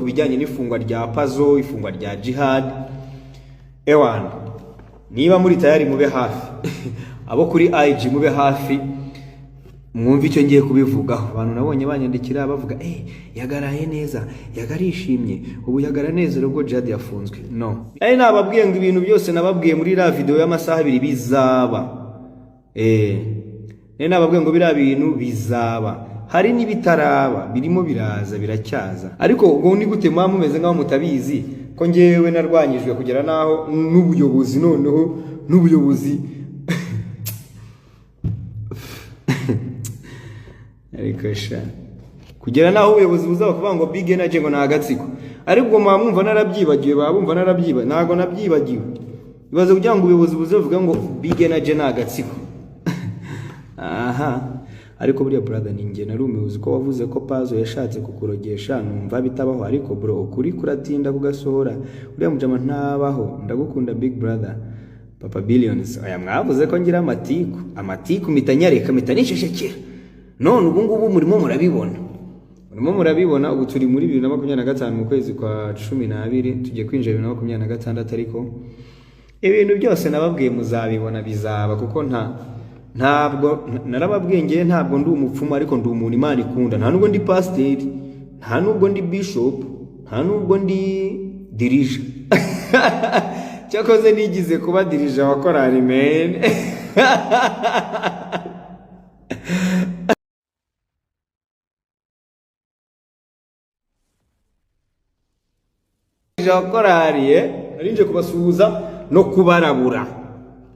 kubijyanye n'ifungwa rya Pazo, ifungwa rya Jihad. Ewana, niba muri tayari mube hafi abo kuri IG mube hafi mwumva icyo ngiye kubivugaho. Abantu nabonye banyandikira bavuga yagaraye neza, yagarishimye, ubu yagara neza ubwo Jihad yafunzwe. No, nababwiye ngo ibintu byose nababwiye muri la video y'amasaha 2 bizaba. Nababwiye ngo biriya bintu bizaba, hari n'ibitaraba birimo biraza biracyaza. Ariko ubwo ni gute mwa mumeze ngaho mutabizi ko ngewe narwanyijwe kugera naho n'ubuyobozi, noneho n'ubuyobozi ariko sha kugera naho ubuyobozi buzaba kuvuga ngo Big Energy ngo nagatsiko. Ariko mwumva narabyibagiwe, babumva narabyiba, nago nabyibagiwe. Ibaze kugira ngo ubuyobozi buzavuga ngo Big Energy nagatsiko. Aha, ariko buriya brother ninjye narumiwe ko wavuze ko Pazo yashatse kukurogesha, numva bitabaho. Ariko bro, ukuri kuratinda kugasohora, uriya mujama ntabaho. Ndagukunda Big Brother Papa Billions. Aya mwavuze ko ngira amatiku mitanyareka mitanisheshekera. None ubu ngubu murimo murabibona, ubu turi muri 2025 mu kwezi kwa 12 tugiye kwinjira 2026. Ariko ibintu byose nababwiye muzabibona bizaba, kuko ntabwo narababwiye ngiye, ntabwo ndi umupfumu, ariko ndi umuntu Imana ikunda. Nta nubwo ndi pastor, nta nubwo ndi bishop, nta nubwo ndi dirija cyakoze nigize kuba dirija wa korali men. Narinje kubasuhuza no kubarabura,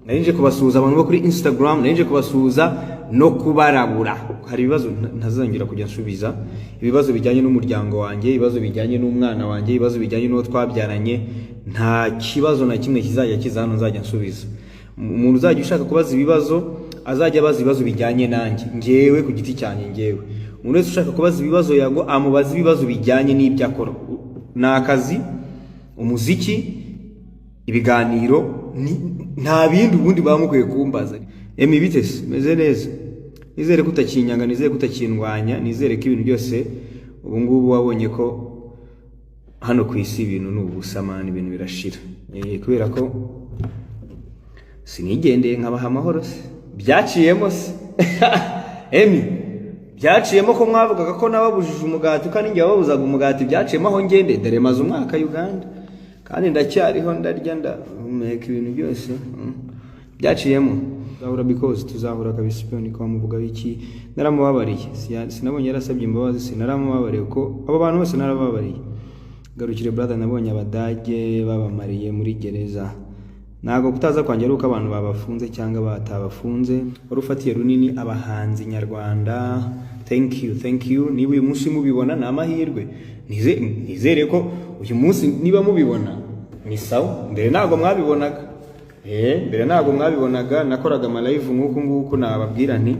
narinje kubasuhuza abantu bo kuri Instagram, narinje kubasuhuza no kubarabura. Hari ibibazo ntazangira kujya nsubiza, ibibazo bijyanye n'umuryango wanjye, ibibazo bijyanye n'umwana wanjye, ibibazo bijyanye n'uwo twabyaranye. Nta kibazo na kimwe kizajya kizano nzajya nsubiza. Umuntu uzajya ushaka kubaza ibibazo azajya abaza ibibazo bijyanye nanjye ngewe ku giti cyanjye. Ngewe umuntu wese ushaka kubaza ibibazo yago amubaza ibibazo bijyanye n'ibyo akora, n'akazi, umuziki, ibiganiro, nta bindi ubundi bamukwiye kumbaza. Bitese meze neza, nizere ko utakinyanga, nizere ko utakindwanya, nizere ko ibintu byose ubu ngubu wabonye ko hano ku isi ibintu n'ubusamana, ibintu birashira. Kubera ko sinigendeye nkabaha amahoro se, byaciyemo se byaciyemo ko mwavugaga ko nababujije umugati, kandi ngiye babuzaga umugati. Byaciyemo aho ngende dore maze umwaka Uganda, kandi ndacyariho ndarya ndahumeka, ibintu byose byaciyemo. Tuzahura because tuzahura kabisa. Niko bamuvuga iki, naramubabariye, sinabonye yarasabye imbabazi, sinaramubabariye ko abo bantu bose narababariye. Garukire brother, nabonye Abadage babamariye muri gereza. Nago kutaza kwanjye ari uko abantu babafunze cyangwa batabafunze, warufatiye runini abahanzi nyarwanda. Thank you. Niba uyu munsi mubibona na amahirwe, nizere ko uyu munsi niba mubibona ni sawa. Mbere ntago mwabibonaga, nakoraga ama live nk'uko nababwira nti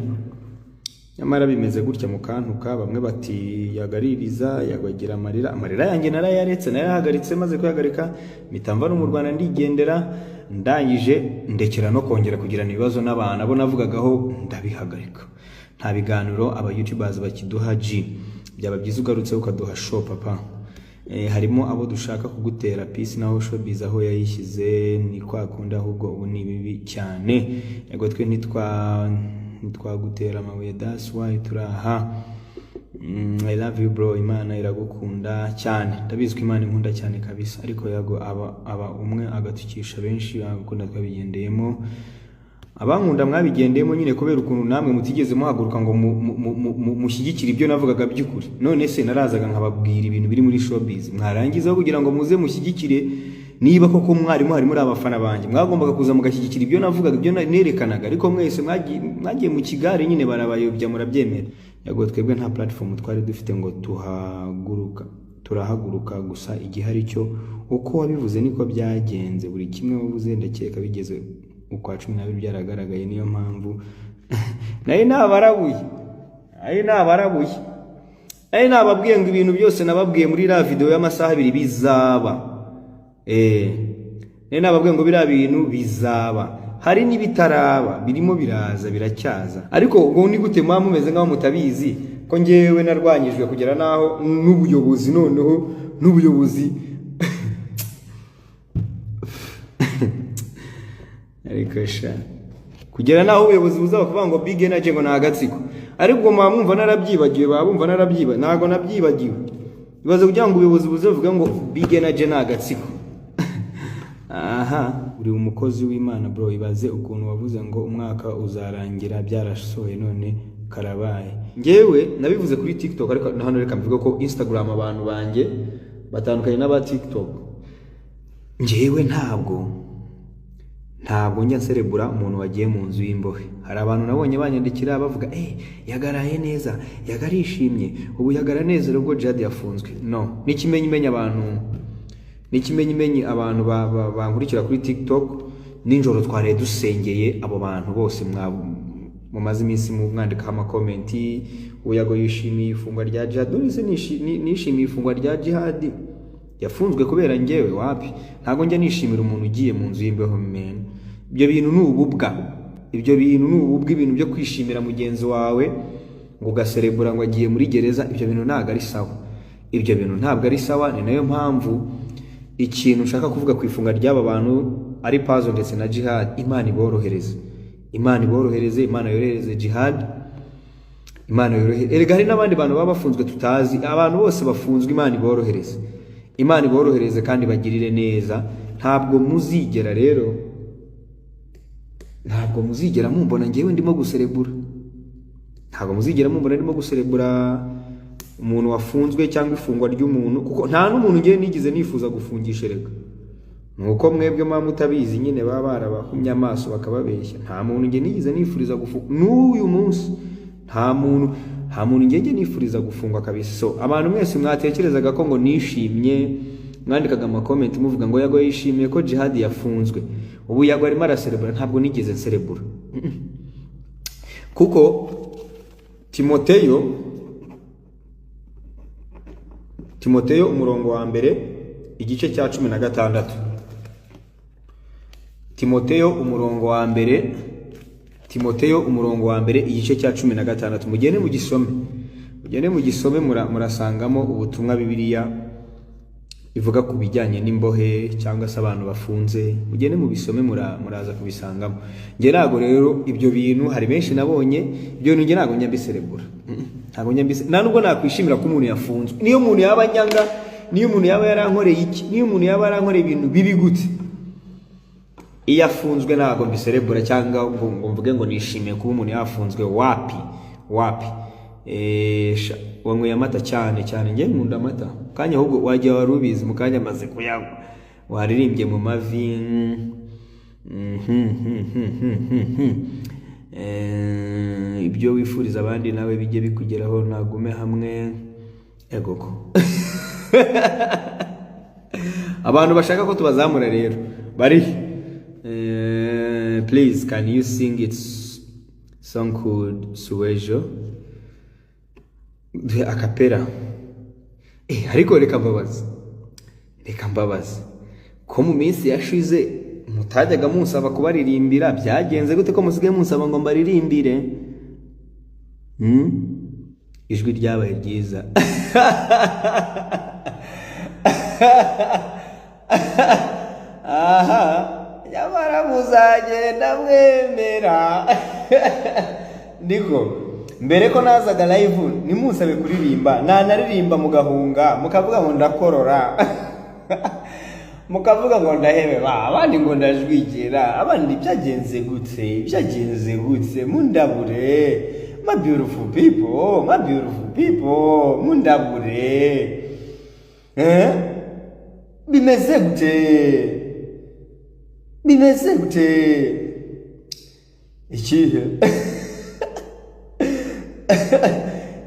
nyamara bimeze gutya mukantuka. Bamwe bati yagaririza, yagwagira amarira yanjye narayaretse, narahagaritse. Maze kuyagarika mitamva no mu Rwanda ndigendera, ndangije ndekera no kongera kugirana ibibazo n'abantu abo navugagaho, ndabihagarika. Nta biganiro aba YouTubers bakiduha byaba byiza ugarutse ukaduha show papa. Harimo abo dushaka kugutera peace, naho showbiz aho yayishyize ni kwakunda, ahubwo ubu ni bibi cyane. Yego twe ntitwagutera amabuye, that's why turaha. I love you bro, Imana iragukunda cyane, ndabizi ko Imana inkunda cyane kabisa. Ariko yago aba umwe agatukisha benshi, agukunda twabigendeyemo. Abankunda mwabigendeyemo nyine kubera ukuntu namwe mutigeze muhaguruka ngo mushyigikira ibyo navugaga by'ukuri. None se narazaga nkababwira ibintu biri muri showbiz, mwarangiza kugira ngo muze mushyigikire. Niba koko harimo abafana banjye, mwagombaga kuza mugashyigikira ibyo navugaga, ibyo nerekanaga. Ariko mwese mwagiye mu kigare nyine, barabayobya murabyemera. Yago twebwe nta platform twari dufite ngo turahaguruka gusa. Igihari cyo uko wabivuze niko byagenze, buri kimwe wavuze ndakeka bigeze ukwa 12 byaragaragaye. Niyo mpamvu naye nabarabuye, nababwiye ngo ibintu byose nababwiye muri la video y'amasaha 2 bizaba. Nababwiye ngo biriya bintu bizaba, hari n'ibitaraba birimo biraza biracyaza. Ariko ubwo ni gute mwa mumeze ngaho mutabizi ko ngewe narwanyijwe kugera naho n'ubuyobozi noneho n'ubuyobozi ariko sha kugera naho ubuyobozi buzaba kuvuga ngo big energy ngo nagatsiko ariko mwumva narabyibagiwe babumva narabyiba nago nabyibagiwe bibaze kugira ngo ubuyobozi buzavuga ngo big energy nagatsiko aha uri umukozi w'Imana bro ibaze ukuntu wavuze ngo umwaka uzarangira byarashoye none karabaye ngewe nabivuze kuri TikTok ariko hano reka mvuga ko Instagram abantu banje batandukanye n'aba TikTok ngewe ntabwo njya nserebura umuntu wagiye mu nzu y'imbohe hari abantu nabonye banyandikira bavuga yagaraye neza yagarishimye ubu yagara neza ubwo Jihad yafunzwe no n'ikimenyimenyi abantu bankurikira kuri TikTok ninjoro tware dusengeye abo bantu bose mumaze iminsi mu mwandika ama comment uyago yishimiye ifungwa rya Jihad nise nishimiye ifungwa rya Jihad yafunzwe kubera ngewe wapi ntago njya nishimira umuntu ugiye mu nzu y'imbeho men ibyo bintu n'ububwa ibintu byo kwishimira mugenzi wawe ngo gaserebura ngo agiye muri gereza ibyo bintu ntago ari sawa ni nayo mpamvu ikintu nshaka kuvuga ku ifunga ry'aba bantu ari Pazo ndetse na Jihad Imana iborohereze Imana yorohereze Jihad Imana yorohereze erega hari n'abandi bantu baba bafunzwe tutazi abantu bose bafunzwe Imana iborohereze kandi bagirire neza ntabwo muzigera mumbona ngewe ndimo guserebura umuntu wafunzwe cyangwa ifungwa ry'umuntu kuko nta n'umuntu ngewe nigize nifuza gufungisha rega nuko mwebwe mutabizi nyine baba barabahumye amaso bakababeshya nta muntu ngewe nigize nifuriza gufungwa n'uyu munsi nta muntu ngewe nifuriza gufungwa kabisa so abantu mwese mwatekerezaga ko ngo nishimye mwandikaga ama comment muvuga ngo yago yishimiye ko Jihad yafunzwe ubu yago arimo araserebura ntabwo nigeze nserebura kuko Timoteyo umurongo wa mbere igice cya 16 Timoteyo umurongo wa mbere igice cya 16 mugende mu gisome murasangamo ubutumwa Bibiliya ivuga ku bijyanye n'imbohe cyangwa se abantu bafunze mugende mu bisome muraza kubisangamo nge nago rero ibyo bintu hari benshi nabonye ibyo bintu nge nago nyambiserebura nta nubwo nakwishimira ko umuntu yafunzwe niyo umuntu yaba nyanga niyo umuntu yaba yarankoreye iki niyo umuntu yaba yarankoreye ibintu bibi gute iyo afunzwe ntago mbiserebura cyangwa ngo mvuge ngo nishimiye kuba umuntu yafunzwe wapi wanyweye amata cyane nge nkunda amata kanya ahubwo wajya warubizi mu kanya amaze kuyanywa waririmbye mu mavi ibyo wifuriza abandi nawe bijye bikugeraho nagume hamwe egoko abantu bashaka ko tubazamura rero bari please can you sing it song called Suwejo akapera ariko reka mbabaze ko mu minsi yashize mutajyaga munsaba kubaririmbira byagenze gute ko musigaye munsaba ngo mbaririmbire ijwi ryabaye ryiza aha nyamara muzagenda mwemera niko mbere ko nazaga live nimusabe kuririmba nanaririmba mugahunga mukavuga ngo ndakorora mukavuga ngo ndahebe abandi ngo ndajwigera abandi byagenze gute mundabure my beautiful people mundabure bimeze gute ikihe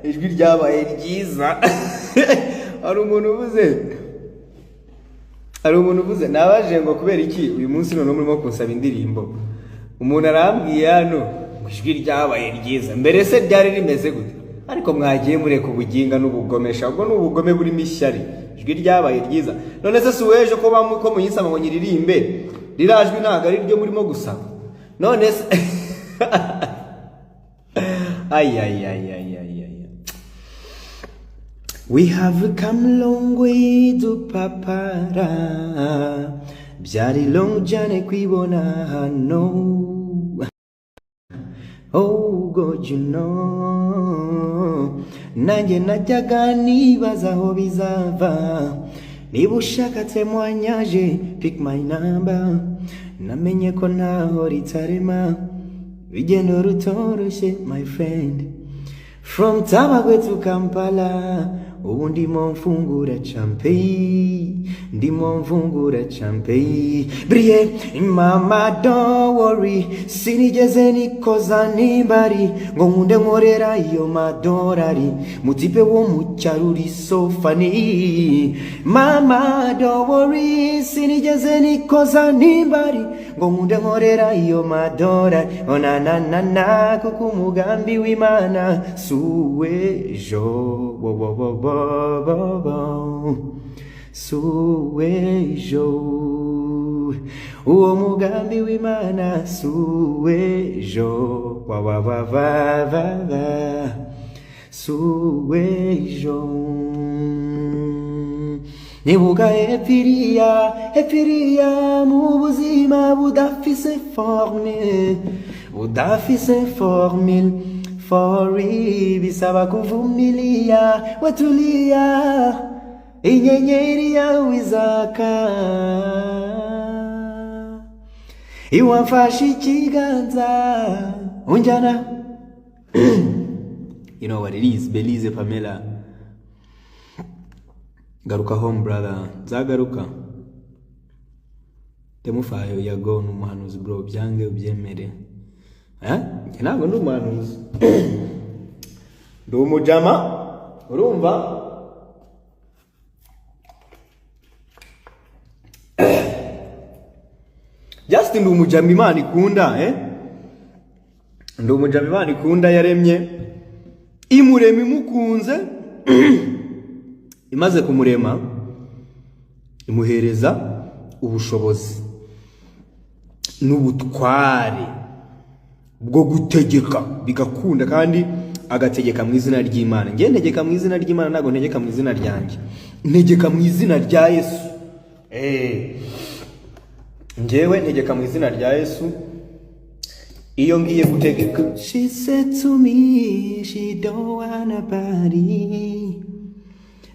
ijwi ryabaye ryiza hari umuntu uvuze nabaje ngo kubera iki uyu munsi none murimo kunsaba indirimbo umuntu arambwiye hano ijwi ryabaye ryiza mbere se ryari rimeze gute ariko mwagiye mureka ubuginga n'ubugomesha ubwo n'ubugome burimo ishyari ijwi ryabaye ryiza none se Suwejo ko muyinsaba ngo nyiririmbe rirajwi ntago ari ryo murimo gusaba none se We have come long way to papara. Byari long jane kwibona hano. Oh God, you know. Nanjye najyaga nibaza aho bizava. Niba ushaka témoignage, pick my number. Namenye ko ntaho ritarema. Bigendo rutoroshye, my friend. From Tabagwe to Kampala, ubu ndimo mfungura champagne. Brie, mama don't worry, sinigeze nikoza nibari, ngo nkunde nkorera iyo madorari, mutipe wo mu cyaro uri so funny. Mama don't worry, sinigeze nikoza nibari, ngo nkunde nkorera iyo madorari, ona na kuko umugambi w'Imana suwejo suwejo uwo mugambi w'Imana suwejo suwejo nibuka epiriya mu buzima budafise formule fori bisaba kuvumilia watulia inyenyeri ya wizaka iwamfashi ikiganza unjana. You know what it is, Belize Pamela. Garuka home brother, zagaruka temufayo yago n'umuhanuzi bro, byange ubyemere. Ntabwo ndi umuhanuzi. Ndi umujama, urumva? Just ndi umujama Imana ikunda, Ndi umujama Imana ikunda yaremye, imurema imukunze, imaze kumurema, imuhereza ubushobozi n'ubutware bwo gutegeka bigakunda, kandi agategeka mu izina ry'Imana. Ngiye ntegeka mu izina ry'Imana, ntago ntegeka mu izina ryanjye, ntegeka mu izina rya Yesu. Ngewe ntegeka mu izina rya Yesu iyo ngiye gutegeka. She said to me she don't wanna party,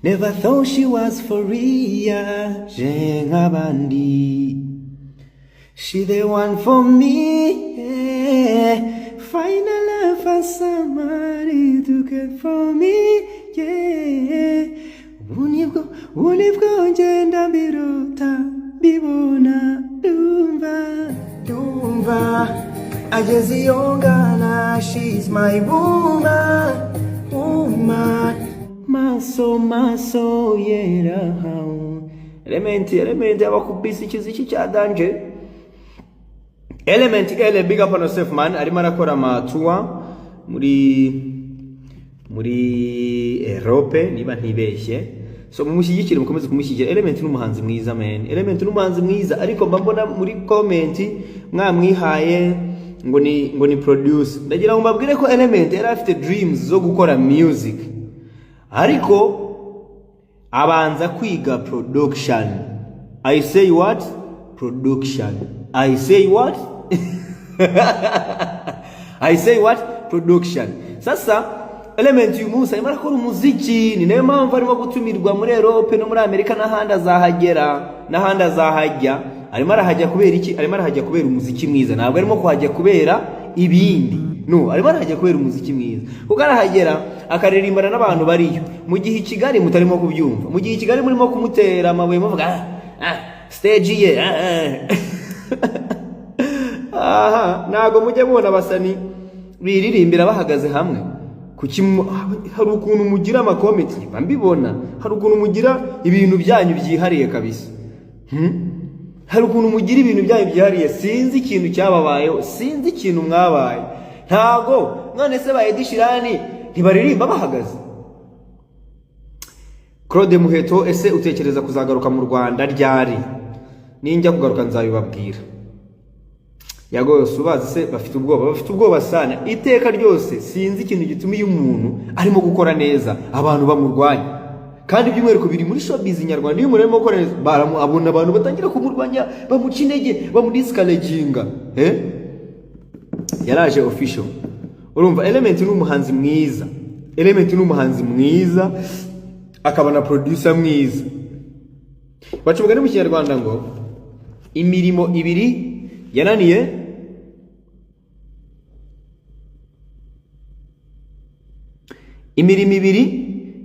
never thought she was for real, je nk'abandi. She the one for me, yeah. Finally for somebody to care for me, yeah. Unibwo ngenda mbirota bibona dumva ageze iyo ngana, she's my woman. Maso yera element abakubisi ikiziki cya danger. Element big up on yourself man, arimo arakora amatour muri Europe niba ntibeshye, so mumushyigikire, mukomeze kumushyigikira. Element n'umuhanzi mwiza man, Element n'umuhanzi mwiza, ariko mbona muri comment mwamwihaye ngo ni produce. Ndagira ngo mbabwire ko Element yari afite dreams zo gukora music, ariko abanza kwiga production. I say what? Production. I say what? I say what? Production. Sasa Element uyu munsi arimo arakora umuziki, ni nayo mpamvu arimo gutumirwa muri Europe no muri Amerika n'ahandi azahajya. Arimo arahajya kubera iki? Arimo arahajya kubera umuziki mwiza, ntabwo arimo kuhajya kubera ibindi. No, arimo arahajya kubera umuziki mwiza. Kuko arahagera akaririmbana n'abantu bariyo, mu gihe Kigali mutarimo kubyumva, mu gihe Kigali murimo kumutera amabuye muvuga stage ye. Ntago mujye mubona abasani biririmbira bahagaze hamwe. Hari ukuntu mugira amakomenti, mbibona hari ukuntu mugira ibintu byanyu byihariye kabisa. Hari ukuntu mugira ibintu byanyu byihariye, sinzi ikintu cyababayeho, sinzi ikintu mwabaye. Ntago none se ba Edishirani ntibaririmba bahagaze. Claude Muheto, ese utekereza kuzagaruka mu Rwanda ryari? Ninjya kugaruka nzabibabwira. Yago subazi se bafite ubwoba sana. Iteka ryose sinzi ikintu gituma iyo umuntu arimo gukora neza abantu bamurwanya. kandi by'umwihariko biri muri showbiz nyarwanda. Iyo umurimo ukora abona abantu batangira kumurwanya, bamuca intege, bamudiscouraginga. Yaraje official. Urumva Element ni umuhanzi mwiza. Element ni umuhanzi mwiza, akaba na producer mwiza. Bacumugane mu Kinyarwanda ngo imirimo ibiri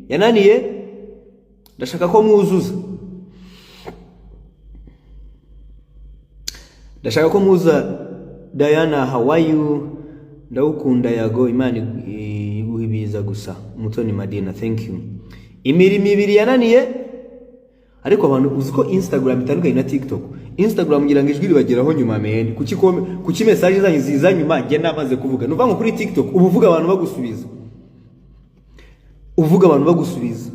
yananiye ndashaka ko muzuza. Ndashaka ko muza. Diana, how are you? Ndawukunda Yago, Imana iguhibiza gusa. Mutoni Madina, thank you. Imirimo ibiri yananiye, ariko abantu uzi ko Instagram itandukanye na TikTok. Instagram ngira ngo ijwi ribageraho nyuma men. Kuki message zanyu ziza nyuma nge namaze kuvuga. Nuva ngo kuri TikTok ubuvuga abantu bagusubiza. Uvuga abantu bagusubiza.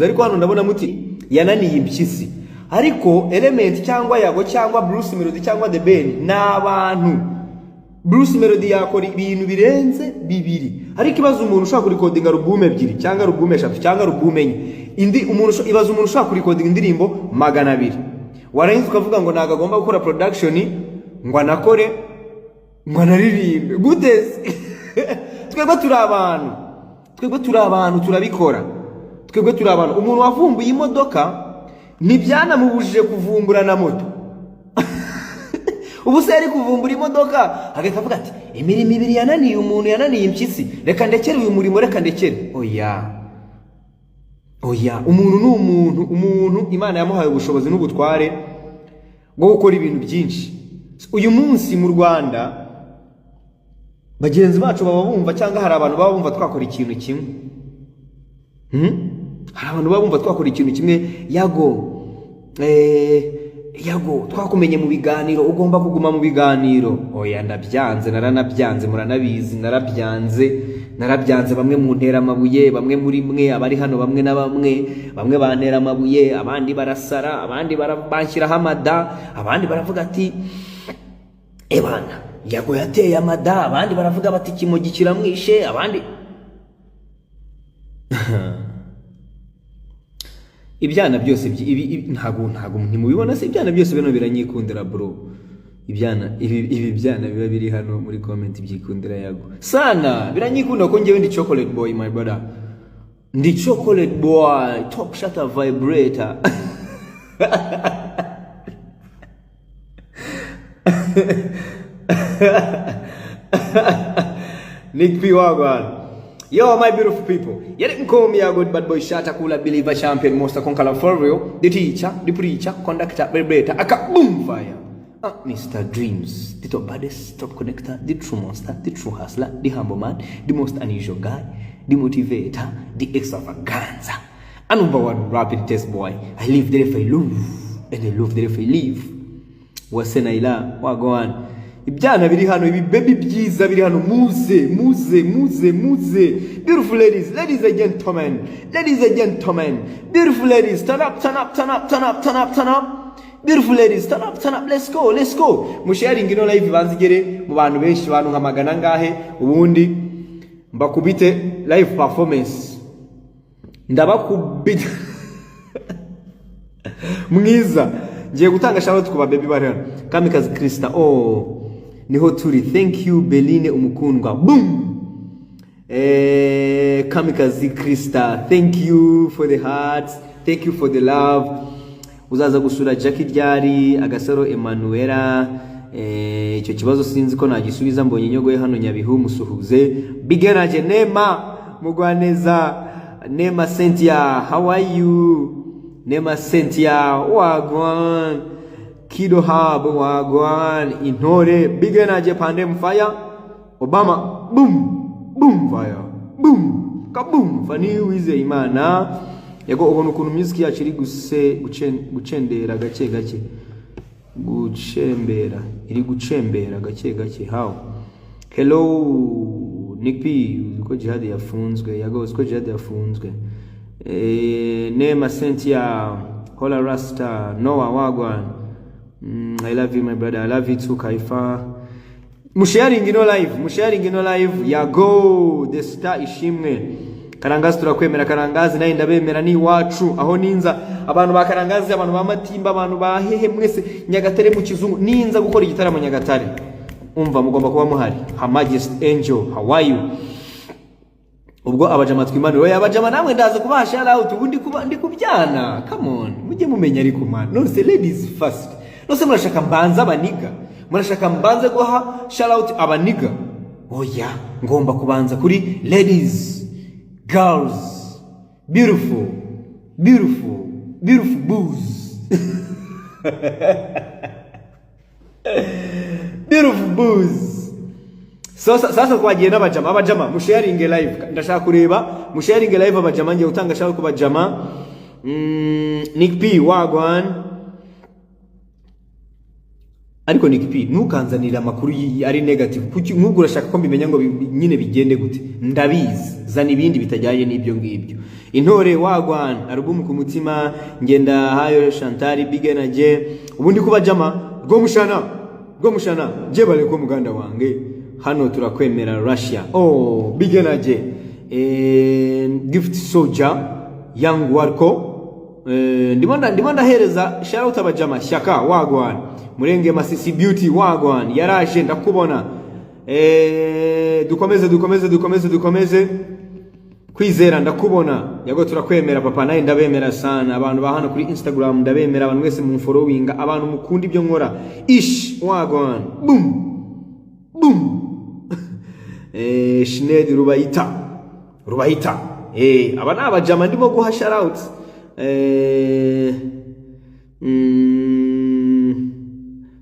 Ariko hano ndabona muti yananiye impyisi. Ariko Element cyangwa Yago cyangwa Bruce Melody cyangwa The Ben n'abantu. Bruce Melody yakora ibintu birenze bibiri. Ariko ibaza umuntu ushaka kurikodinga album ebyiri cyangwa album eshatu cyangwa album enye. Ibaza umuntu ushaka kurikodinga indirimbo 200. Warangiza ukavuga ngo naga agomba gukora production ngo anakore ngo anaririmbe. Guteze. Twebwe turi abantu turabikora. Umuntu wavumbuye imodoka ntibyanamubujije kuvumbura na moto. Ubu se ari kuvumbura imodoka agahita avuga ati imirimo ibiri yananiye umuntu, yananiye impyisi, reka ndekere uyu murimo, reka ndekere. Oya, umuntu ni umuntu Imana yamuhaye ubushobozi n'ubutware bwo gukora ibintu byinshi. Uyu munsi mu Rwanda bagenzi bacu baba bumva, cyangwa hari abantu baba bumva twakora ikintu kimwe. Hari abantu baba bumva twakora ikintu kimwe. Yago twakumenye mu biganiro, ugomba kuguma mu biganiro. Oya, ndabyanze, naranabyanze, muranabizi, narabyanze. Bamwe mu ntera amabuye, bamwe muri mwe abari hano, bamwe na bamwe bantera amabuye, abandi barasara, abandi barabanshyiraho amada, abandi baravuga ati ebana Yago yateye amada, abandi baravuga bati kimogi kiramwishe, abandi ibyana byose ntago ntimubibona se? Ibyana byose bino biranyikundira bro. Ibi byana biba biri hano muri comment byikundira Yago sana, biranyikunda ko ngewe ndi chocolate boy my brother. Ndi chocolate boy, top shutter vibrator. Nick P. Wagwan. Yo, my beautiful people. You didn't call me a good bad boy, shatter, cooler, believer, champion, monster, conqueror, for real. The teacher, the preacher, conductor, vibrator, aka boom fire. Mr. Dreams, the top baddest, top connector, the true monster, the true hustler, the humble man, the most unusual guy, the motivator, the extravaganza. A number one rapid test boy. I live there if I love, and I love there if I live. Wasenaila, Wagwan. Ibyana biri hano, ibi baby byiza biri hano, muze. Beautiful ladies and gentlemen, beautiful ladies, turn up. Beautiful ladies, turn up, let's go. Musharing ino live banzigere mu bantu benshi, abantu nka magana ngahe, ubundi mbakubite live performance. Ndabakubita mwiza. Ngiye gutanga shout ku ba baby bari hano. Kamikazi Krista, niho turi. Thank you Beline umukundwa. Boom. Kamikazi Krista, thank you for the hearts, thank you for the love. Uzaza gusura Jackie ryari, Agasaro Emanuela, icyo kibazo sinzi ko nagisubiza, mbonye inyogo ye hano Nyabihu, musuhuze. Bigeraje Nema Mugwaneza, Nema Cynthia, how are you? Nema Cynthia, Wagwan. Kido Hub, Wagwan. Intore, Bigeraje Pandem Fire, Obama, boom fire, boom, kaboom. Fani wize Imana. Yago ubona ukuntu music yacu iri gucendera gake gake. How? Hello Nick P, uko Jihad yafunzwe. Yago uko Jihad yafunzwe. Nema Cynthia, Hola Rasta, Noah Wagwan. I love you my brother, I love you too Kaifa. Musharing ino live, Yago the star ishimwe. Karangazi turakwemera Karangazi, naye ndabemera ni wacu aho ninza abantu ba Karangazi, abantu ba Matimba, abantu ba hehe mwese Nyagatare mu Kizungu, ninza gukora igitaramo Nyagatare, umva mugomba kuba muhari. Her Majesty Angel, how are you? Ubwo abajama twimaniro abajama namwe ndaza kubaha shout out, ubundi ndi kubyana. Come on, mujye mumenya ariko man, no say ladies first. No se murashaka mbanza abaniga, murashaka mbanze guha shout out abaniga. Oya, ngomba kubanza kuri ladies, girls, beautiful boos. Beautiful boos. Sasa kwagiye n'abajama musharing live, ndashaka kureba musharing live abajama, ngiye utanga shaka ku bajama. Nick P wagwan, ariko Nick P nukanzanira amakuru ari negative kuki nk'ubwo urashaka ko mbimenya ngo nyine bigende gute? Ndabizi, zana ibindi bitajyaye n'ibyo ngibyo. Intore wagwan, album ku mutima, ngenda hayo Chantal Bigenaje, ubundi kubajama go mushana je bale ko muganda wange hano turakwemera Russia. Oh Bigenaje, Gift Soldier, Young Warko, ndimanda hereza shout out abajama. Shaka wagwan, Murenge Masisi Beauty wagwan, yaraje ndakubona. Dukomeze Kwizera ndakubona, yago turakwemera papa, naye ndabemera sana. Abantu ba hano kuri Instagram ndabemera, abantu wese mu following, abantu mukunda ibyo nkora. Ish wagwan, boom Shined Rubayita, aba nabajama ndimo guha shout out.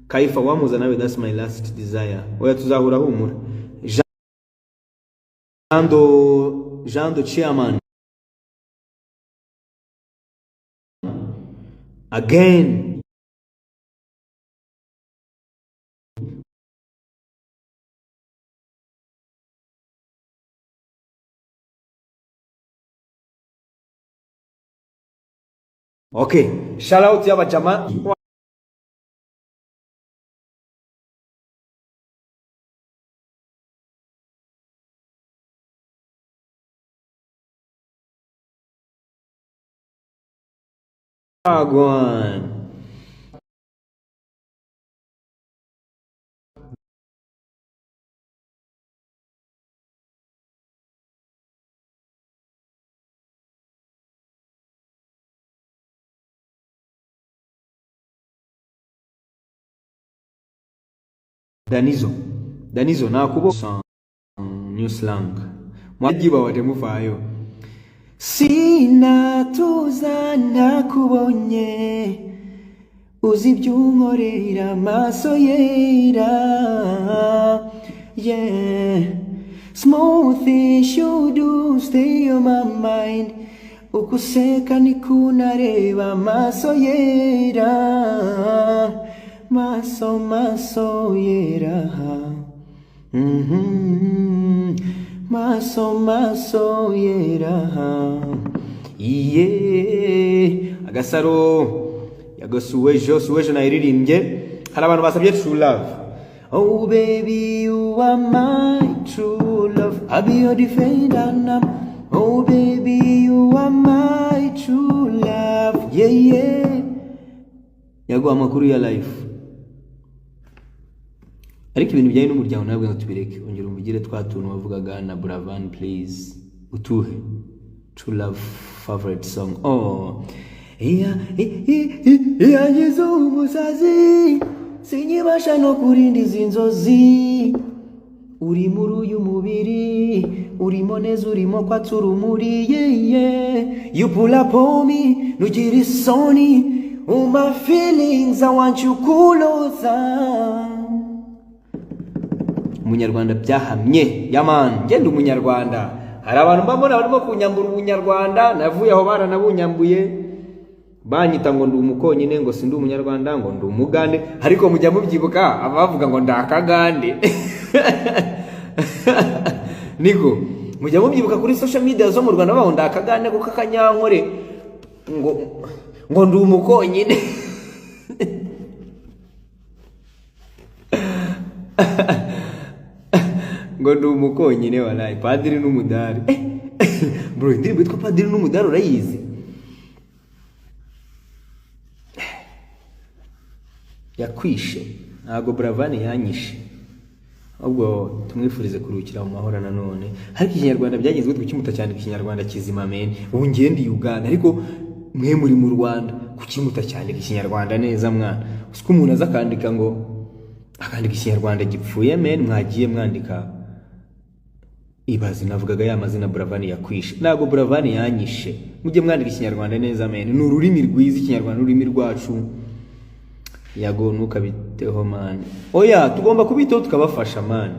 Kaifa wamuza nawe, that's my last desire. Oya tuzahura humura. Jando chairman again. Okay, shout out y'abajama. Wagwan. Danizo nakubo new slang mwajiba watemufayo. Sina tuza nakubonye, uzibyunkorera maso yera. Yeah, small things you do stay on my mind. Ukuseka nikunareba maso yera, maso yera. Maso yera. Agasaro yagasuwejo nairirimbye. Hari abantu basabye true love. Oh baby you are my true love, I'll be your defender now. Oh baby you are my true love. Yeah yago amakuru ya life. Ariko ibintu bijyanye n'umuryango nabwo tubireke, ongera umugire twatuntu wavugaga na Buravan please. Utuhe true love favorite song. Oh yagize umusazi, sinyibasha no kurinda izi nzozi. Uri muri uyu mubiri, urimo neza, urimo kwatura umuri. You pull up on me, nugira isoni. All my feelings I want you kuloza. Umunyarwanda byahamye yaman, ngende umunyarwanda. Hari abantu mbabona barimo kunyambura umunyarwanda, navuye aho baranabunyambuye. Banyita ngo ndi umukonyine, ngo sindi umunyarwanda, ngo ndi umugande. Ariko mujya mubyibuka abavuga ngo ndakagande. Niko mujya mubyibuka kuri social media zo mu Rwanda baho ndakagande ko kakanyankore ngo ndi umukonyine. Ngo ndi umukonyine walayi padiri n'umudari. bro indirimbo yitwa Padiri n'umudari urayizi yakwishe ntago Buravani yanyishe ahubwo tumwifurize kuruhukira mu mahoro nanone ariko ikinyarwanda byagezwe tukimuta cyane ikinyarwanda kizima men ubu ngendi Uganda ariko mwe muri mu Rwanda kukimuta cyane ikinyarwanda neza mwana usko umuntu aza kandika ngo akandika ikinyarwanda gipfuye men mwagiye mwandika ibazi navugaga ya mazina Buravani yakwishe ntago Buravani yanyishe mujye mwandika ikinyarwanda neza men ni ururimi rwiza ikinyarwanda ururimi rwacu yago nukabiteho man oya tugomba kubitaho tukabafasha man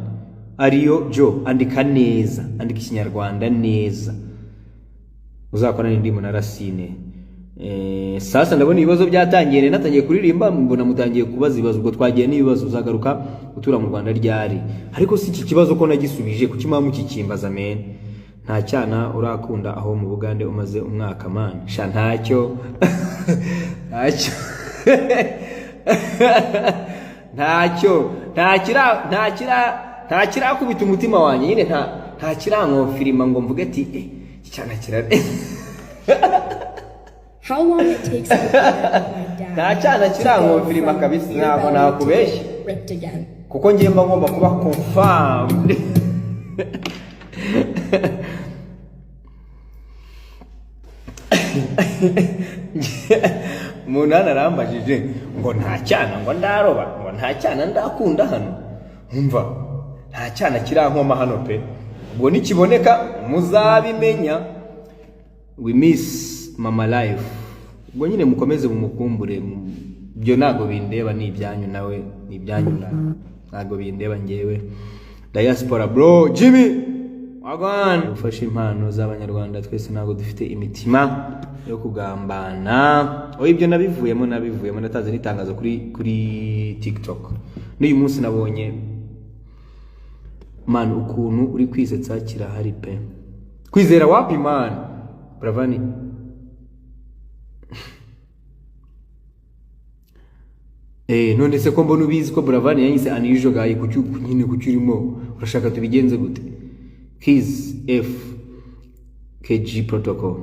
ariyo jo andika neza andika ikinyarwanda neza uzakora n'indimo na Racine sasa ndabona ibibazo byatangiye natangiye kuririmba mbona mutangiye kubaza ibibazo ubwo twagiye n'ibibazo uzagaruka gutura mu Rwanda ryari ariko si iki kibazo ko nagisubije kukimamu kikimbaza men nta cyana urakunda aho mu Bugande umaze umwaka man sha ntacyo ntacyo ntakira kubita umutima wanjye nyine nta kirankofirima ngo mvuge ati cyana kirare How long it takes nta cyana kirankofirima kabisa ntabwo nakubeshya kuko ngiye mba ngomba kuba confirmed umuntu arambajije ngo nta cyana ngo ndaroba ngo nta cyana ndakunda hano umva nta cyana kirankoma hano pe ubwo nikiboneka muzabimenya we miss mama life ubwo nyine mukomeze mumukumbure byo nago bindeba ni ibyanyu nawe ni ibyanyu nago bindeba ngewe diaspora bro Jimmy wagwan ufashe impano z'abanyarwanda twese nago dufite imitima yo kugambana ibyo nabivuyemo nataze nitangaza kuri TikTok n'uyu munsi nabonye man ukuntu uri kwisetsa kirahari pe kwizera wapi man Buravani none se ko mbona ubizi ko Buravani yanyise unusual guy nyine kucyurimo urashaka tubigenze gute Kiss F KG Protocol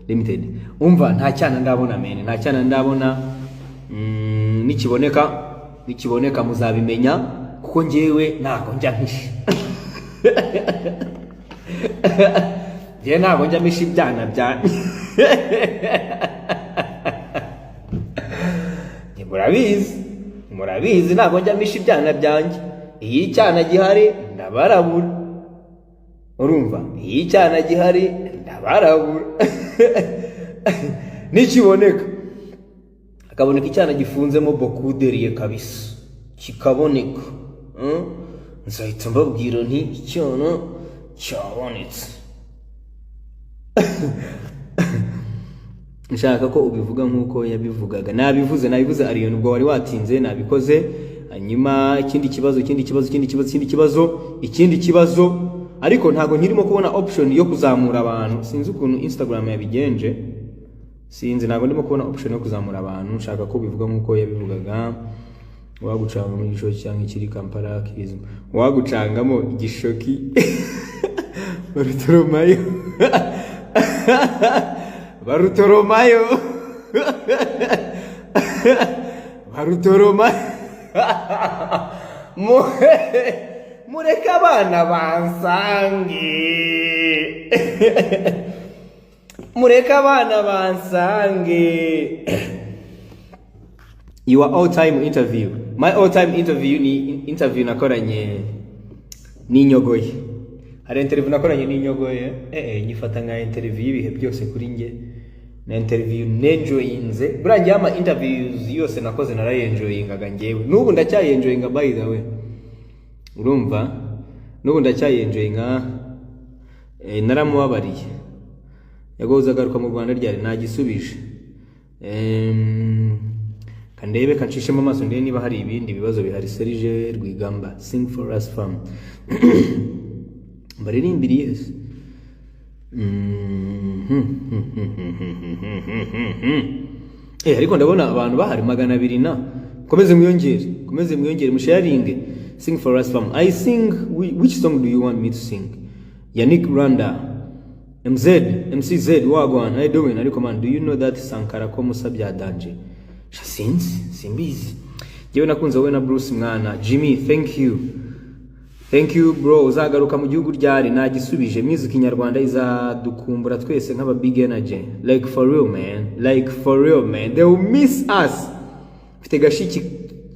Limited umva nta cyana ndabona men nta cyana ndabona nikiboneka muzabimenya kuko ngewe ntago njya mpisha je ntago njya mpisha ibyana byanyu murabizi ntago njya mpisha ibyana byanjye iyi cyana gihari ndabarabura urumva iyi cyana gihari ndabarabura nikiboneka akaboneka icyana gifunzemo bokuderiye kabisa kikaboneka nzahita mbabwira nti icyana cyabonetse nshaka ko ubivuga nkuko yabivugaga nabivuze ariyo nubwo wari watinze nabikoze hanyuma ikindi kibazo ariko ntago nkirimo kubona option yo kuzamura abantu sinzi ukuntu Instagram yabigenje ntago ndimo kubona option yo kuzamura abantu nshaka ko bivuga nkuko yabivugaga wagucanga mu gishoki cyangwa ikiri Kampala kizima wagucangamo igishoki barutoromayo mureka abana bansange your all-time interview my all-time interview ni interview nakoranye n'Inyogoye hari interview nakoranye n'Inyogoye nyifata nka interview ibihe byose kuri nge na interview nenjoyinze burangiye ama interviews yose nakoze narayenjoyingaga ngewe n'ubu ndacyayenjoyinga by the way urumva n'ubu ndacyayenjoyinga naramubabariye yagoza agaruka mu Rwanda ryari nagisubije kandebe kanshishemo amaso ndende niba hari ibindi bibazo bihari Serge Rwigamba sing for us fam baririmbiri yes ariko ndabona abantu bahari 200 na komeze mwiyongere musharinge sing for us fam I sing which song do you want me to sing Yannick Randa MCZ wagwan, how you doing? Ariko man, do you know that Sankara ko musabya danje? Since simbizi. Jewe nakunze wowe na Bruce mwana. Jimmy, thank you bro. Uzagaruka mu gihugu ryari nagisubije. Music nyarwanda izadukumbura twese nk'aba big energy. Like for real man. They will miss us.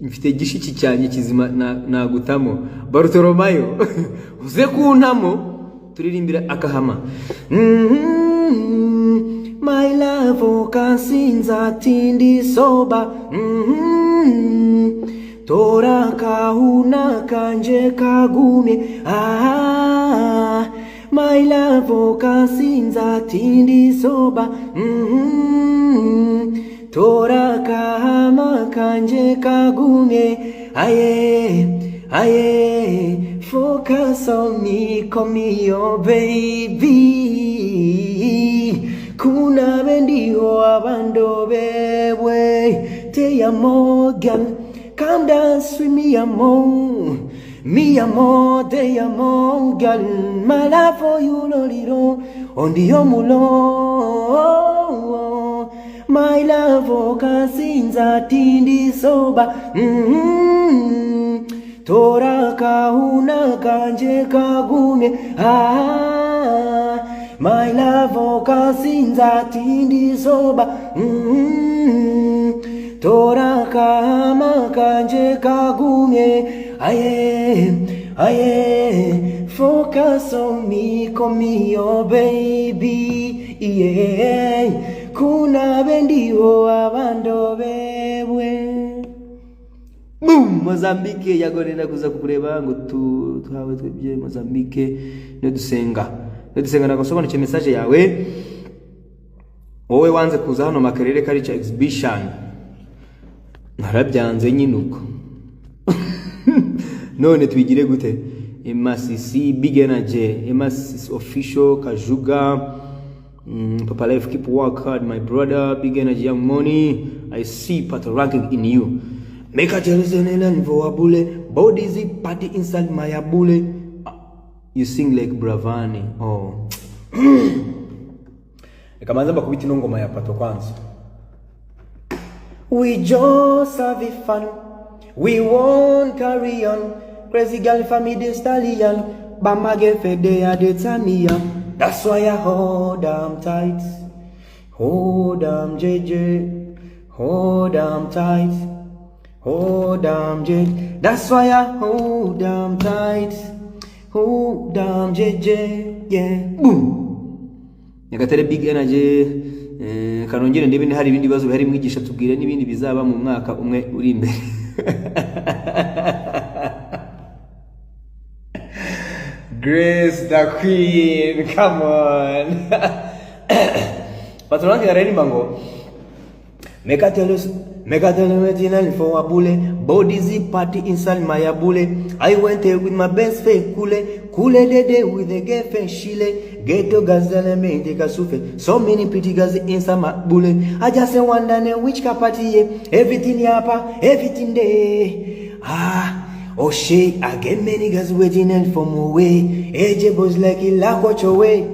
Mfite gishiki cyanye kizima nagutamo. Bartolomayo. Uze kuntamo. Turirimbira akahama. My love kasinza tindi soba. Tora kahuna kanje kagume. My love kasinza tindi soba. Tora kahama kanje kagume. Aye, focus on me, call me your baby. Kuna bendiho abando bewe. Te amo, girl, come dance with me, amo. Me amo, te amo, girl. My love for you, loliro, on the omulo. My love for kasinza tindi soba. Tora kahuna kanje kagume. My love kasinza tindi soba. Tora kahama kanje kagume. Aye, focus on me, call me your baby. Yeah, kuna bendiho abando bewe. Boom, Mozambique yagorenda kuza kukureba ngo tuhawe twebye Mozambique no dusenga nagosobanukye message yawe. Wowe wanze kuza hano Makerere Culture Exhibition narabyanze nyinuko. None twigire gute? Emasisi Big Energy, Emasisi Official Kajuga, Papa Life keep work hard my brother, Big Energy Young Money. I see part of ranking in you. Make a television and for a bullet. Body zip party inside my bullet. You sing like Bravani. Oh. Ekamanza bakubita ngoma ya pato kwanza. We just have fun. We won't carry on. Crazy girl for me the stallion. Bama get fed they are the Tamiya. That's why I hold them tight. Hold them JJ. Hold them tight. Hold them JJ. That's why I hold them tight. Hold them JJ. Yeah. Boom. Nyagatare Big Energy. Kanongere ndebe hari ibindi bibazo bihari mwigisha tubwire n'ibindi bizaba mu mwaka umwe uri imbere. Grace the Queen, come on. Patronange areni mango. Megatelus for a bullet. Body zip party inside my bullet. I went there with my best friend Kule dede with the girlfriend Shile. Ghetto gazelle me take a sufe. So many pretty girls inside my bullet. I just wonder which party everything yapa, everything there. Oh shit, I get many guys waiting and from away. AJ boys like it like watch away.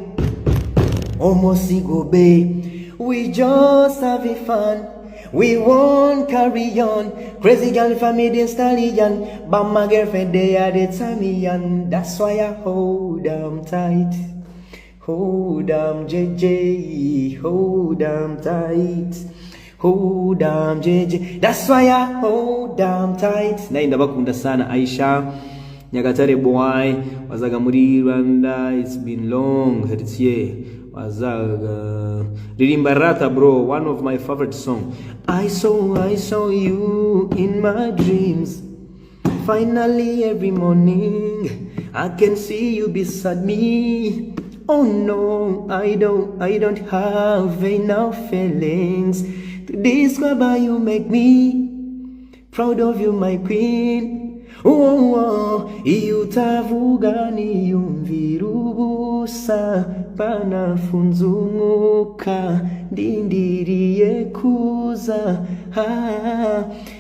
Almost go bay. We just having fun. We won't carry on. Crazy girl for me the stallion. But my girlfriend they are the Tamiyan. That's why I hold them tight. Hold them JJ. Hold them tight. Hold them JJ. That's why I hold them tight. Na ndabakunda sana Aisha Nyagatare boy wazaga muri Rwanda. It's been long. Heritier wazaga Ririmbarata bro, one of my favorite song. I saw you in my dreams. Finally every morning I can see you beside me. Oh no, I don't have enough feelings to describe how you make me proud of you, my queen. Oh, iyutavuga niyumvira ubu gusa banafunze umwuka ndindiriye kuza.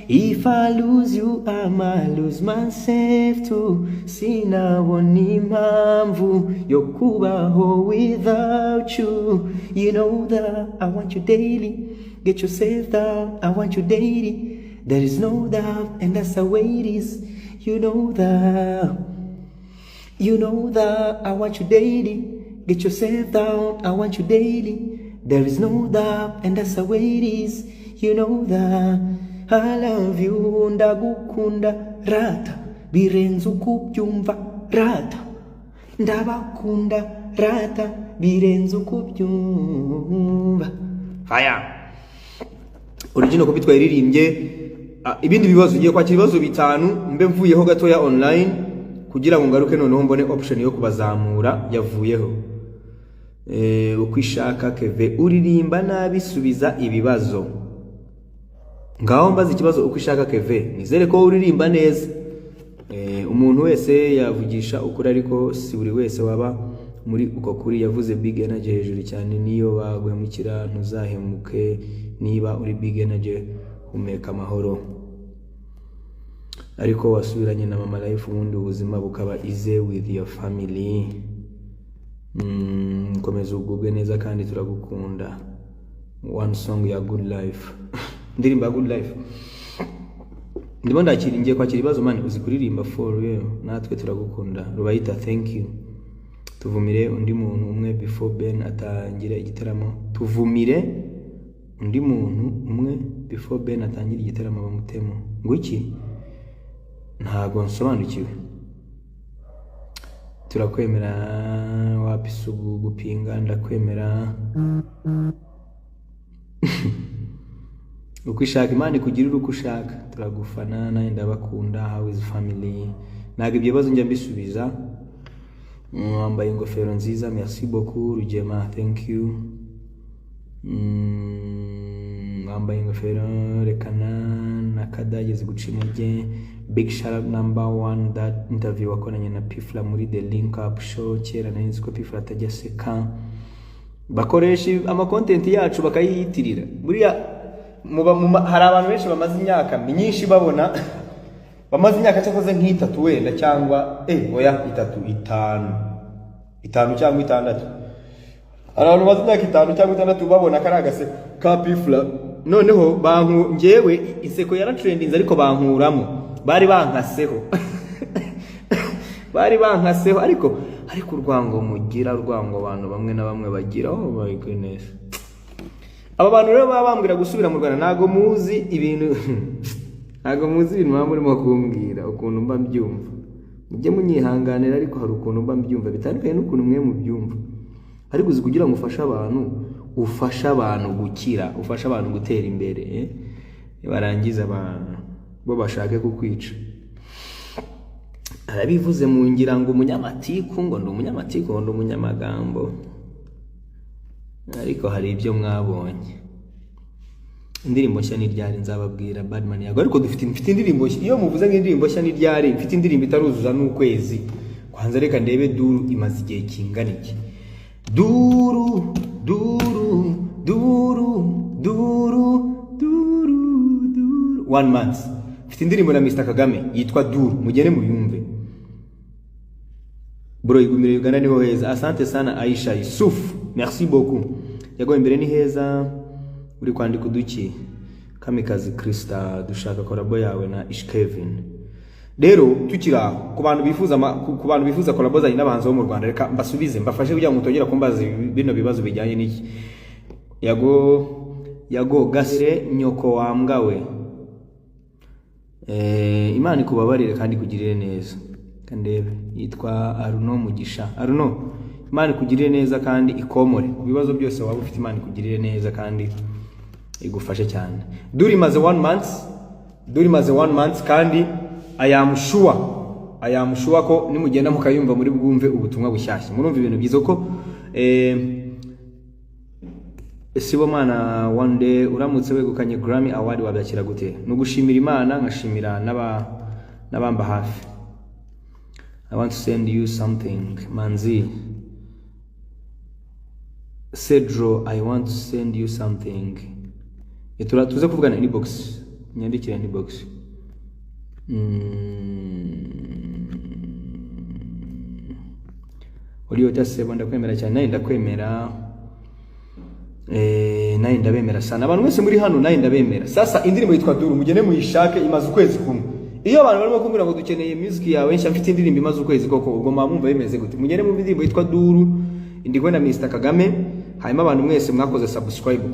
If I lose you I might lose myself too. Sinabona impamvu yo kubaho without you. You know that I want you daily. Get yourself down, I want you daily. There is no doubt, and that's the way it is. You know that I want you daily. Get yourself down, I want you daily. There is no doubt, and that's the way it is. You know that I love you. Ndagukunda rata birenze ukubyumva rata. Ndabakunda rata birenze ukubyumva. Fire. Original copy twayiririmbye. Ibindi bibazo ugiye kwakira ibibazo bitanu mbe mvuyeho gatoya online kugira ngo ngaruke noneho mbone option yo kubazamura yavuyeho. Ukwishaka Keve uririmba nabi subiza ibibazo. Ngaho mbaza ikibazo ukwishaka Keve nizere ko uririmba neza. Umuntu wese yavugisha ukuri ariko si buri wese waba muri uko kuri. Yavuze big energy hejuru cyane niyo baguhemukira ntuzahemuke. Niba uri big energy humeka amahoro. Ariko wasubiranye na mama life ubundi ubuzima bukaba easy with your family. Komeza ugubwe neza kandi turagukunda. One song ya good life. Ndirimba good life. Ndimo ndakiringiye kwakira ibibazo mani uzi kuririmba for real. Natwe turagukunda. Rubayita thank you. Tuvumire undi muntu umwe before Ben atangira igitaramo. Tuvumire undi muntu umwe before Ben atangira igitaramo bamutemo. Nguki ntago nsobanukiwe. Turakwemera wapisugu gupinga ndakwemera. Ukwishaka Imana kugirira uko ushaka. Turagufana nawe ndabakunda. How is family? Naga ibyo bibazo njya mbisubiza. Wambaye ingofero nziza merci beaucoup Rugema thank you. Wambaye ingofero rekana na kadageze guca intege. Big shout out number 1 that interview wakoranye na Pifla muri the link up show. Kera nari ko Pifla atajya seka bakoresha ama content yacu bakayiyitirira. Buriya hari abantu benshi bamaze imyaka myinshi babona bamaze imyaka cyakoze nk'itatu wenda cyangwa oya itanu cyangwa itandatu. Abantu bamaze imyaka 5 cyangwa 6 babona karagase ka Pifla. Noneho banku ngewe iseko yaratrendinze ariko bankuramo. Bari bankaseho ariko urwango mugira urwango abantu bamwe na bamwe bagira. Oh my goodness. Aba bantu rero babambwira gusubira mu Rwanda nago muzi ibintu murimo kumbwira ukuntu mba mbyumva. Mujye munyihanganira ariko hari ukuntu mba mbyumva bitandukanye n'ukuntu mwe mu byumva. Ariko uzi kugira ngo ufasha abantu gukira, ufasha abantu gutera imbere barangiza bo bashake kukwica. Arabivuze mu ngira ngo umunyamatiku ngo ndi umunyamagambo. Ariko hari ibyo mwabonye. Indirimbo nshya ni ryari nzababwira Badman yago. Ariko mfite indirimbo iyo muvuze nk'indirimbo nshya ni ryari mfite indirimbo itaruzuza n'ukwezi. Kwanza reka ndebe Duru imaze igihe kingana iki. Duru 1 month. Mfite indirimbo na Mr Kagame yitwa Duru mugene muyumve. Bro igumire Uganda niho heza. Asante sana Aisha Yusuf. Merci beaucoup. Yago imbere ni heza. Uri kwandika uduki Kamikazi Krista dushaka collabo yawe na Ish Kevin. Rero tukira ku bantu bifuza collabo zanyu n'abanzi bo mu Rwanda reka mbasubize mbafashe kugira ngo mutongera kumbaza bino bibazo bijyanye n'iki. Yago gasire nyoko wambwawe. Imana ikubabarire kandi kugirire neza. Kandebe yitwa Aruno Mugisha. Aruno Imana kugirire neza kandi ikomore ku bibazo byose waba ufite. Imana kugirire neza kandi igufashe cyane. Duri maze 1 month kandi I am sure ko nimugenda mukayumva muri bwumve ubutumwa bushyashya. Murumva ibintu byiza ko Sibomana one day uramutse wegukanye Grammy Award wabyakira gute? Nugushimira Imana nkashimira n'abamba hafi. I want to send you something Manzi. Cedro, I want to send you something. Tuze kuvugana inbox. Nyandikira inbox. Uri utaseba ndakwemera cyane, naye ndakwemera. Naye ndabemera sana. Abantu mwese muri hano naye ndabemera. Sasa indirimbo yitwa Duru, mugene muyishake imaze ukwezi kumwe. Iyo abantu barimo kumbwira ngo dukeneye music yawe nshya mfite indirimbo imaze ukwezi koko ubwo mwumva bimeze gute? Mugene mu indirimbo yitwa Duru, indigwe na Mr Kagame. Hanyuma abantu mwese mwakoze subscribe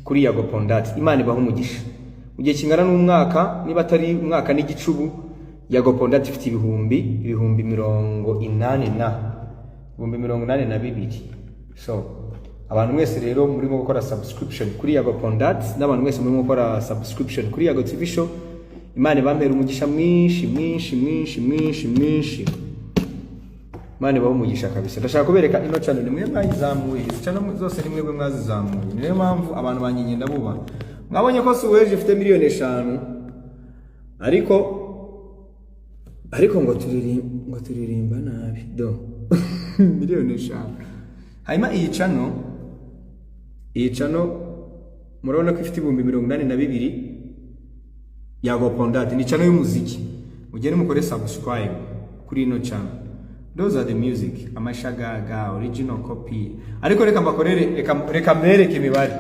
kuri Yago Pondati. Imana ibaho umugisha. Mu gihe kingana n'umwaka, niba atari umwaka n'igicubu, Yago Pondati ifite ibihumbi 82. So abantu mwese rero murimo gukora subscription kuri Yago Pondati, n'abantu mwese murimo gukora subscription kuri Yago TV show, Imana ibambera umugisha mwinshi. Imana ibaho umugisha kabisa. Ndashaka kubereka ino channel nimwe mwayizamuye, channel zose nimwe mwazizamuye. Niyo mpamvu abantu banyenye ndabuba. Mwabonye ko Suweje ifite miliyoni 5. Ariko ngo turirimba nabi do. Miliyoni 5. Hanyuma iyi channel murabona ko ifite 82 Yago Pondati, ni channel y'umuziki. Mugene mukore subscribe kuri ino channel. Those are the music, amashagaga, original copy. Ariko reka mbakorere, reka mbereke imibare.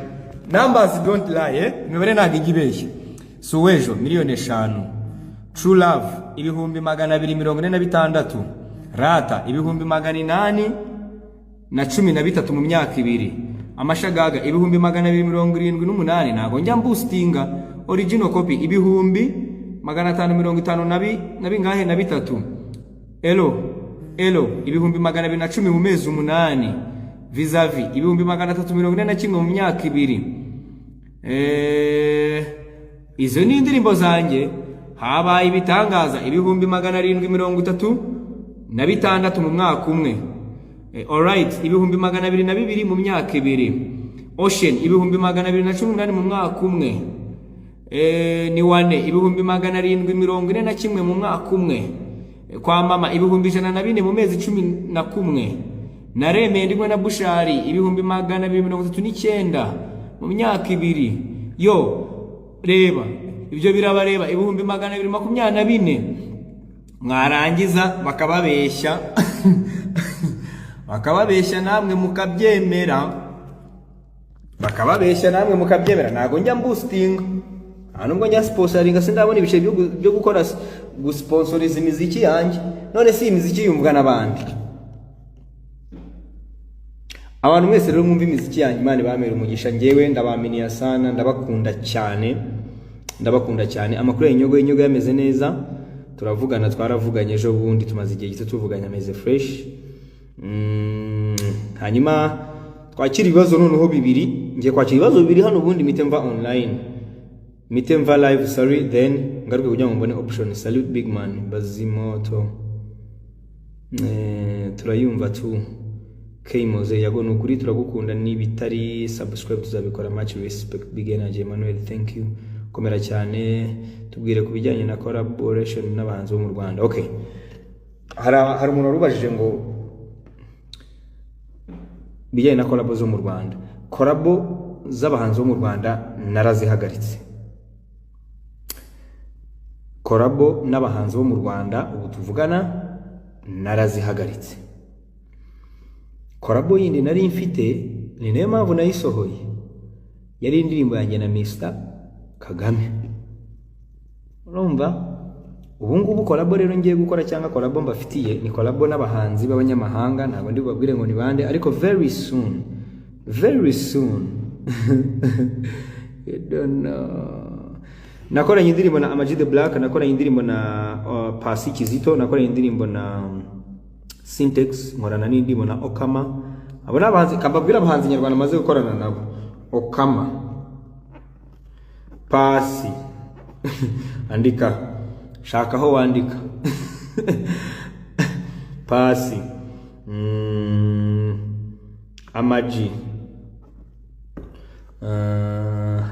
Numbers don't lie, imibare ntabwo igibeshye. Suwejo miliyoni 5. True Love 246. Rata 813 mu myaka 2. Amashagaga 278 ntago njya boostinga. Original copy 550 na bingahe na 3. Elo 210 mu mezi 8. Vis-a-vis 341 mu myaka 2. Izo ni indirimbo zanjye. Habaye ibitangaza 736 mu mwaka umwe. Alright 202 mu myaka 2. Ocean 218 mu mwaka umwe. Ni wane 741 mu mwaka umwe. Kwa mama 104 mu mezi 11. Naremeye ndigwe na Bushari 239 mu myaka 2. Yo reba ibyo birabareba 224. Mwarangiza bakababeshya namwe mukabyemera. Nago njya boosting anubwo njya sponsoringa sindabona ibice byo gukora gusponsoriza imiziki yanjye. None si imiziki yumvwa nabandi. Abantu mwese rero mwumva imiziki yanjye, Imana ibamera umugisha. Ngewe ndabaminiya sana, ndabakunda cyane. Amakuru y'inyogo yameze neza. Twaravuganye ejo bundi, tumaze igihe gito tuvuganye, ameze fresh. Hanyuma twakira ibibazo noneho 2. Ngiye kwakira ibibazo 2 hano ubundi mitemva online. Mitemva live, sorry, then ngaruke kujya mbone option. Salute big man Bazimoto. Turayumva tu. Keimoze Yago nukuri turagukunda, nibitari subscribe tuzabikora. Much respect big energy Emmanuel, thank you. Komera cyane, tubwire kubijyanye na collaboration n'abahanzi bo mu Rwanda. Okay. Hari umuntu rubajije ngo bijyanye na collabo zo mu Rwanda. Collabo z'abahanzi bo mu Rwanda narazihagaritse. Collabo n'abahanzi bo mu Rwanda ubu tuvugana narazihagaritse. Collabo yindi nari mfite ni nayo mpamvu nayisohoye, yari indirimbo yanjye na Mr Kagame. Urumva ubu ngubu collabo rero ngiye gukora cyangwa collabo mbafitiye ni collabo n'abahanzi b'abanyamahanga. Ntabwo ndi babwire ngo ni bande, ariko very soon you don't know. Nakoranye indirimbo na Amag the Black, nakoranye indirimbo na Pasi Kizito, nakoranye indirimbo na Syntax, nkorana n'indirimbo na Okama. Abo nabahanzi kambabwira abahanzi nyarwanda maze gukorana nabo. Okama, Pasi andika, shaka ho wandika. Pasi, Amaji,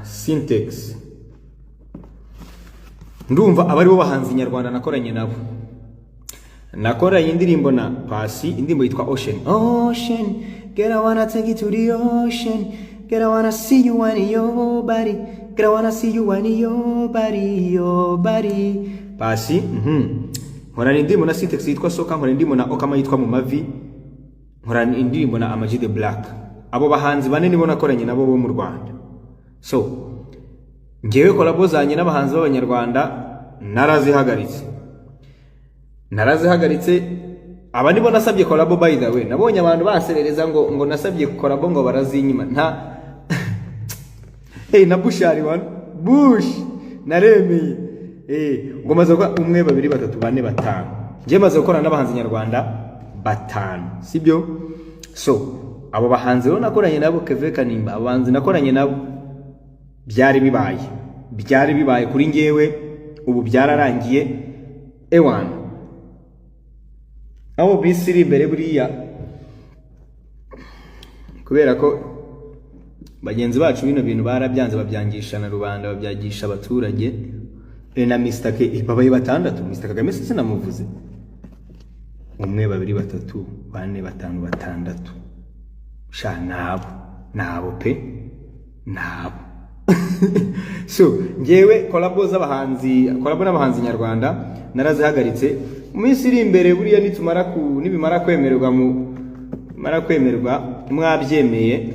Syntax. Ndumva abari bo bahanzi nyarwanda nakoranye nabo. Nakoranye indirimbo na Pasi, indirimbo yitwa Ocean. Girl, I wanna take you to the ocean. Girl, I wanna see you and your body. Girl, I wanna see you and your body. Basi, nkora indirimbo na Sintex yitwa Soka, nkora indirimbo na Okama yitwa Mu Mavi, nkora indirimbo na Ama G The Black. Abo bahanzi bane nibo nakoranye nabo bo mu Rwanda. So, ngewe collabo zanye n'abahanzi b'Abanyarwanda narazihagaritse. Aba nibo nasabye collabo by the way. Nabonye abantu baserereza ngo nasabye collabo ngo barazinyima. Nta na Bushari one Bush naremeye. Ngo maze ko 1 2 3 4 5. Ngiye maze gukora n'abahanzi Nyarwanda 5. Sibyo? So, abo bahanzi rero nakoranye nabo Keve Kanimba, abahanzi nakoranye nabo byari bibaye kuri ngewe, ubu byararangiye. Ewan abo bisiri imbere buriya, kubera ko bagenzi bacu bino bintu barabyanze, babyangisha na rubanda, babyagisha abaturage. Na Mr. K babaye 6, Mr. Kagame sinamuvuze 1 2 3 4 5 6 sha nabo pe nabo. So ngewe collabo n'abahanzi Nyarwanda narazihagaritse. Mu minsi iri imbere buriya nibimara kwemerwa mwabyemeye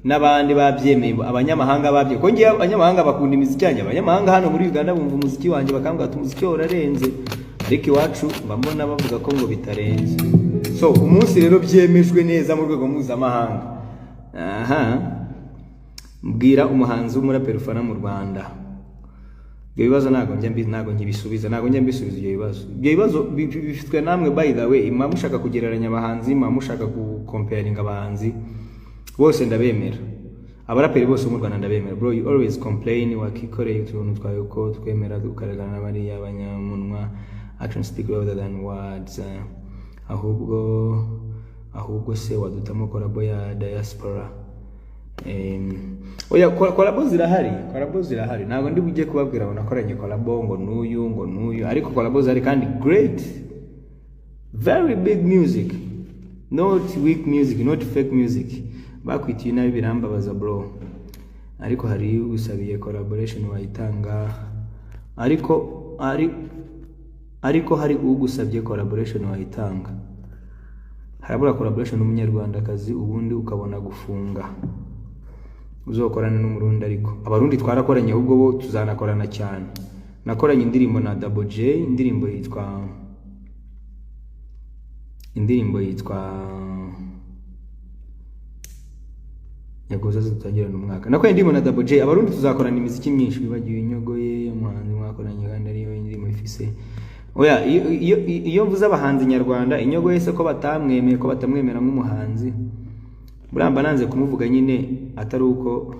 n'abandi babyemeye, abanyamahanga babye ko ngiye abanyamahanga bakunda imiziki yanjye. Abanyamahanga hano muri Uganda bumva umuziki wanjye bakambwa ati umuziki urarenze, ariko iwacu mbona bavuga ko ngo bitarenze. So umunsi rero byemejwe neza mu rwego mpuzamahanga. Mbwira umuhanzi w'umuraperi ufana mu Rwanda, ibyo bibazo ntago nkibisubiza ibyo bibazo bifitwe namwe. By the way, mwa mushaka kugereranya abahanzi, mwa mushaka comparing abahanzi bose ndabemera, abaraperi bose mu Rwanda ndabemera. Bro, you always complain, wakikoreye utuntu twawe uko twemera dukaragana n'abari abanyamunwa. Action speak louder than words. Ahubwo se wadutamo collabo ya diaspora. Oya, collabo zirahari. Ntago ndi bujye kubabwira ngo nakoranye collabo ngo nuyu, ariko collabo zari kandi great, very big music, not weak music, not fake music. Bakwitiye nabi birambabaza bro, ariko hari usabiye collaboration wayitanga, ariko hari ugusabye collaboration wayitanga, harabura collaboration n'umunyarwandakazi ubundi ukabona gufunga. Uzokorana n'umurundi, ariko abarundi twarakoranye, ahubwo bo tuzanakorana cyane. Nakoranye indirimbo na Double J, indirimbo yitwa yagoza zitagira n'umwaka. Nakoranye indirimbo na Double J. Abarundi tuzakorana imiziki myinshi, bibagiwe inyogoye umuhanzi mwakoranye kandi ariyo indirimbo ifise. Oya, iyo mvuze abahanzi Nyarwanda, inyogoye se ko batamwemera nk'umuhanzi, buramba nanze kumuvuga nyine, atari uko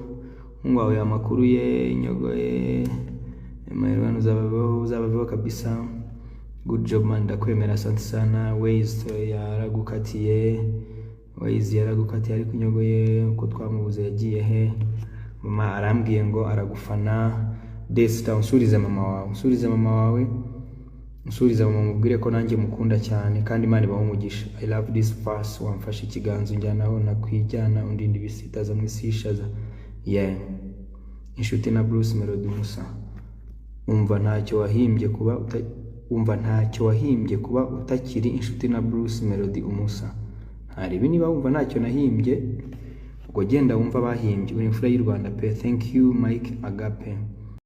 ngwawe amakuru ye inyogoye Mayirwana uzabaho kabisa. Good job man, ndakwemera, asante sana. Ways yaragukatiye ariko inyogoye uko twamubuze yagiye he. Mama arambwiye ngo aragufana. Desta unsurize mama wawe Nsuriza mumubwire ko nanjye mukunda cyane kandi Imana ibaho umugisha. I love this verse, wamfashe ikiganzo njyanaho nakwijyana undindi bisitaza mwisishaza. Inshuti na Bruce Melody Musa. Umva ntacyo wahimbye kuba utakiri inshuti na Bruce Melody Umusa. Hari niba wumva ntacyo nahimbye, ubwo genda wumva bahimbye. Uri imfura y'u Rwanda pe. Thank you Mike Agape.